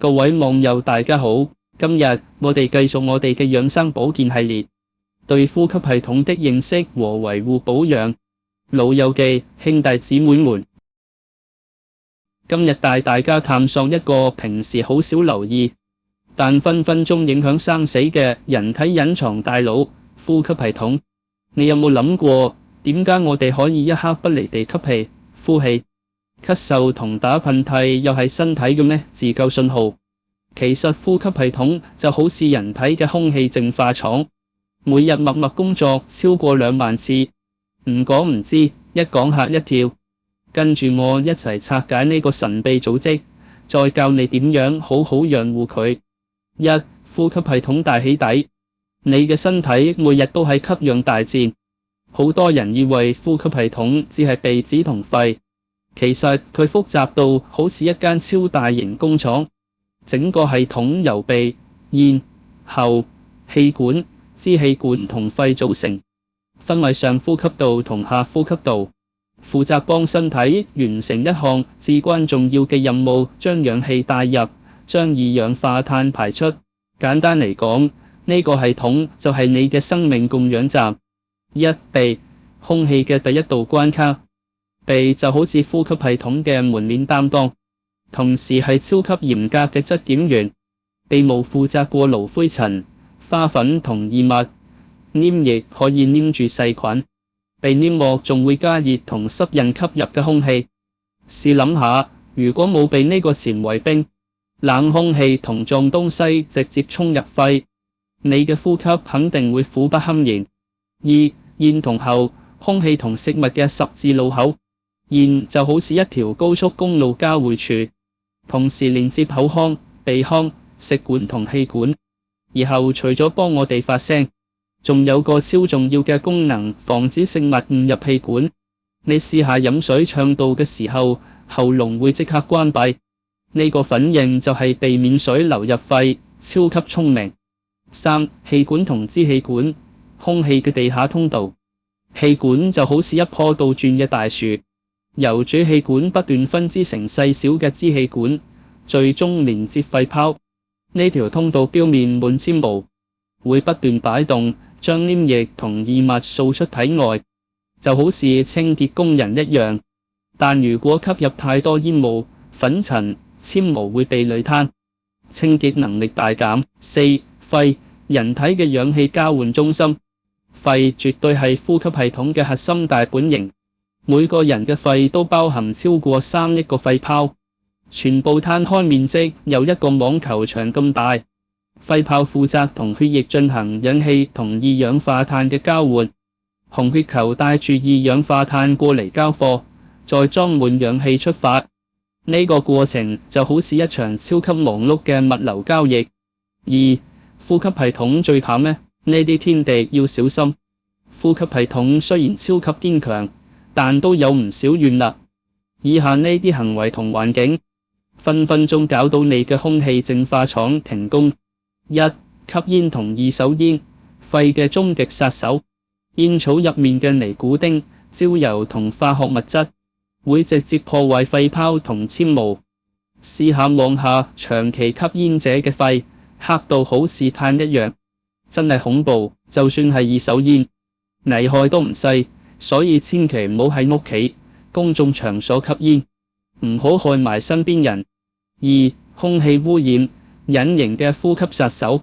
各位網友大家好，今日我哋繼續我哋嘅養生保健系列，對呼吸系統的認識和維護保養。老友記，兄弟姊妹們，今日帶大家探索一個平時好少留意，但分分鐘影響生死嘅人體隱藏大腦——呼吸系統。你有冇諗過，點解我哋可以一刻不離地吸氣、呼氣？咳嗽同打噴嚏又係身體嘅咩自救信號？其實呼吸系統就好似人體嘅空氣淨化廠，每日默默工作超過2萬次。唔講唔知，一講嚇一跳。跟住我一齊拆解呢個神秘組織，再教你點樣好好養護佢。1. 呼吸系統大起底。你嘅身體每日都喺吸氧大戰，好多人以為呼吸系統只係鼻子同肺。其實佢複雜到好似一間超大型工廠，整個系統由鼻、咽、喉、氣管、支氣管同肺組成，分為上呼吸道同下呼吸道，負責幫身體完成一項至關重要嘅任務，將氧氣帶入，將二氧化碳排出。簡單嚟講，呢個系統就係你嘅生命供氧站。1. 鼻，空氣嘅第一道關卡。鼻就好似呼吸系統嘅門面擔當，同時係超級嚴格嘅質檢員。鼻毛負責過濾灰塵、花粉同異物，黏液可以黏住細菌，鼻黏膜仲會加熱同濕潤吸入嘅空氣。試諗下，如果冇鼻呢個前衛兵，冷空氣同撞東西直接衝入肺，你嘅呼吸肯定會苦不堪言。2. 咽同喉，空氣同食物嘅十字路口。咽就好似一條高速公路交匯處，同時連接口腔、鼻腔、食管同氣管。而喉除咗幫我哋發聲，仲有個超重要嘅功能，防止食物誤入氣管。你試下飲水暢道嘅時候，喉嚨會即刻關閉，呢個反應就係避免水流入肺，超級聰明。3. 氣管同支氣管，空氣嘅地下通道。氣管就好似一棵倒轉嘅大樹，由主氣管不斷分支成細小嘅支氣管，最終連接肺泡。呢條通道表面滿纖毛，會不斷擺動，將黏液同異物掃出體外，就好似清潔工人一樣。但如果吸入太多煙霧、粉塵、纖毛會被累癱，清潔能力大減。4. 肺，人體嘅氧氣交換中心。肺絕對係呼吸系統嘅核心大本營。每個人嘅肺都包含超過3億個肺泡，全部攤開面積有一個網球場咁大。肺泡負責同血液進行氧氣同二氧化碳嘅交換，紅血球帶住二氧化碳過嚟交貨，再裝滿氧氣出發。呢個過程就好似一場超級忙碌嘅物流交易。2. 呼吸系統最怕咩？呢啲天敵要小心。呼吸系統雖然超級堅強，但都有唔少軟肋。以下呢啲行為同環境，分分鐘搞到你嘅空氣淨化廠停工。1. 吸煙同二手煙，肺嘅終極殺手。煙草入面嘅尼古丁、焦油同化學物質，會直接破壞肺泡同纖毛。試下望下長期吸煙者嘅肺，黑到好似炭一樣，真係恐怖。就算係二手煙，危害都唔細。所以千祈唔好喺屋企、公眾場所吸煙，唔好害埋身邊人。2. 空氣污染，隱形嘅呼吸殺手。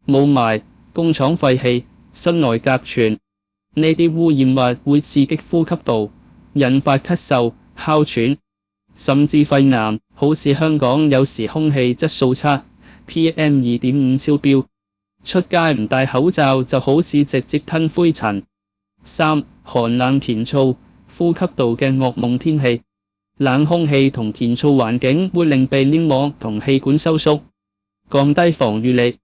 霧霾、工廠廢氣、室內甲醛，呢啲污染物會刺激呼吸道，引發咳嗽、哮喘，甚至肺癌。好似香港有時空氣質素差， PM2.5 超標，出街唔戴口罩就好似直接吞灰塵。3. 寒冷乾燥，呼吸道嘅噩夢天氣。冷空氣同乾燥環境會令鼻黏膜同氣管收縮，降低防禦力。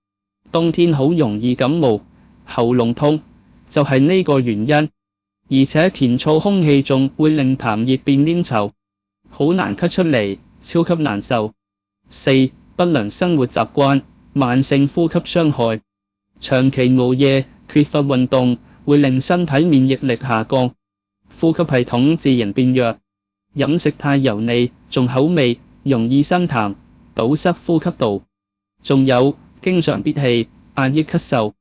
冬天好容易感冒、喉嚨痛，就係呢個原因。而且乾燥空氣仲會令痰液變黏稠，好難咳出嚟，超級難受。4. 不良生活習慣，慢性呼吸傷害。長期熬夜、缺乏運動，會令身體免疫力下降，呼吸系統自然變弱。飲食太油膩、重口味，容易生痰、堵塞呼吸道。仲有經常憋氣、壓抑咳嗽，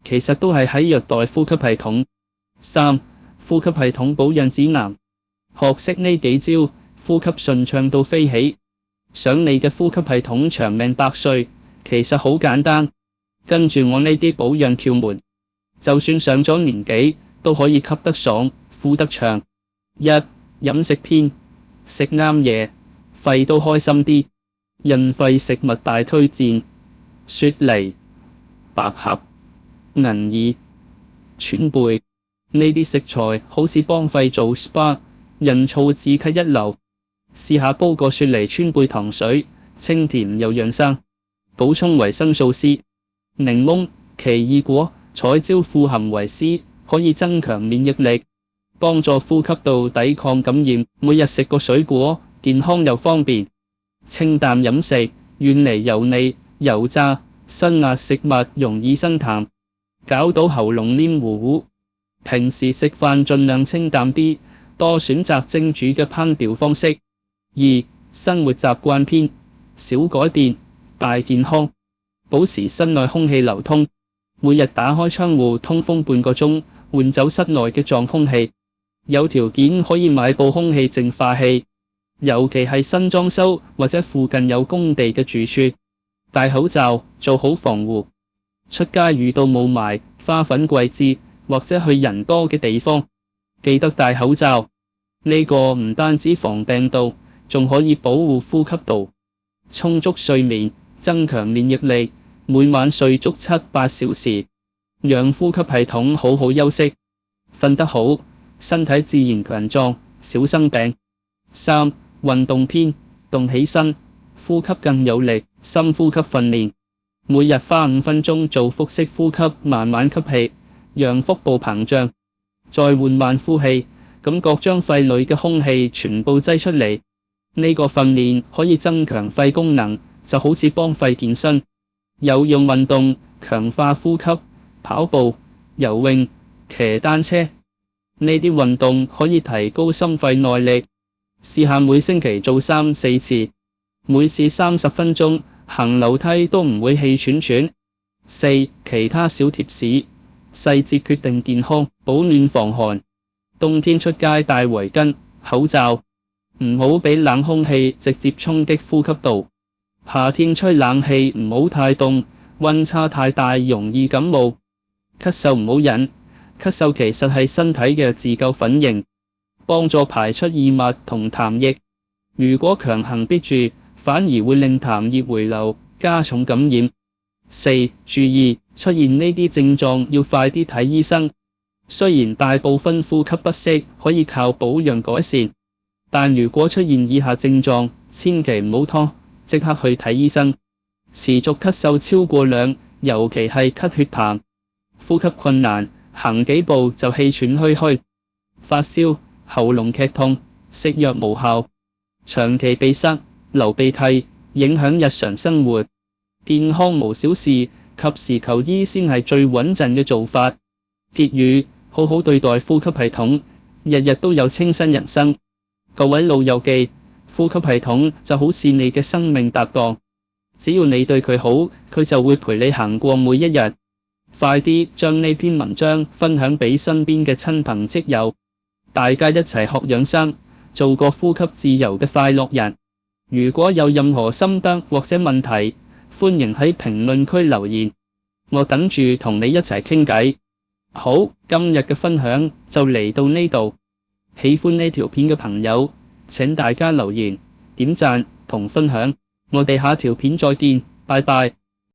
其實都係喺虐待呼吸系統。3. 呼吸系統保養指南，學識呢幾招，呼吸順暢到飛起。想你嘅呼吸系統長命百歲，其實好簡單，跟住我呢啲保養竅門，就算上咗年紀都可以吸得爽，呼得長。1. 飲食篇，食啱嘢，肺都開心啲。潤肺食物大推薦：雪梨、百合、銀耳、川貝。呢啲食材好似幫肺做 SPA， 潤燥止咳一流。試下煲個雪梨川貝糖水，清甜又養生。補充維生素 C。檸檬、奇異果、彩椒富含維 C， 可以增強免疫力，幫助呼吸道抵抗感染。每日食個水果，健康又方便。清淡飲食，遠離油膩、油炸、辛辣食物，容易生痰，搞到喉嚨黏糊糊。平時食飯盡量清淡啲，多選擇蒸煮嘅烹調方式。2. 生活習慣篇，小改變，大健康。保持室內空氣流通，每日打開窗戶通風半個鐘，換走室內嘅撞空氣。有條件可以買部空氣淨化器，尤其係新裝修或者附近有工地嘅住處。戴口罩，做好防護。出街遇到霧霾、花粉季節或者去人多嘅地方，記得戴口罩。呢個唔單止防病毒，仲可以保護呼吸道。充足睡眠，增強免疫力，每晚睡足7-8小時，讓呼吸系統好好休息。瞓得好，身體自然強壯，少生病。3. 運動篇，動起身，呼吸更有力。深呼吸訓練，每日花5分鐘做腹式呼吸，慢慢吸氣，讓腹部膨脹，再緩慢呼氣，感覺將肺裏嘅空氣全部擠出嚟。呢個訓練可以增強肺功能，就好似幫肺健身。有氧運動，強化呼吸，跑步、游泳、騎單車，呢啲運動可以提高心肺耐力。試下每星期做3-4次，每次30分鐘，行樓梯都唔會氣喘喘。4. 其他小貼士，細節決定健康，保暖防寒。冬天出街戴圍巾、口罩，唔好俾冷空氣直接衝擊呼吸道。夏天吹冷氣唔好太凍，溫差太大容易感冒。咳嗽唔好忍，咳嗽其實係身體嘅自救反應，幫助排出異物同痰液。如果強行憋住，反而會令痰液回流，加重感染。4. 注意，出現呢啲症狀要快啲睇醫生。雖然大部分呼吸不適可以靠保養改善，但如果出現以下症狀，千祈唔好拖，即刻去睇醫生。持續咳嗽超過2，尤其係咳血痰，呼吸困難，行幾步就氣喘吁吁，發燒、喉嚨劇痛，食藥無效，長期鼻塞、流鼻涕，影響日常生活。健康無小事，及時求醫先係最穩陣嘅做法。結語：好好對待呼吸系統，日日都有清新人生。各位老友記，呼吸系統就好似你嘅生命搭檔，只要你對佢好，佢就會陪你行過每一日。快啲將呢篇文章分享俾身邊嘅親朋戚友，大家一齊學養生，做個呼吸自由嘅快樂人。如果有任何心得或者問題，歡迎喺評論區留言，我等住同你一齊傾偈。好，今日嘅分享就嚟到呢度。喜歡呢條片嘅朋友，請大家留言、點讚同分享。我哋下條片再見，拜拜。